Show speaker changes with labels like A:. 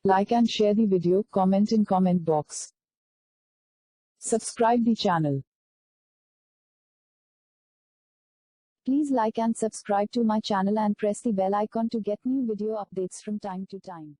A: Like and share the video, comment in comment box. Subscribe the channel. Please like and subscribe to my channel and press the bell icon to get new video updates from time to time.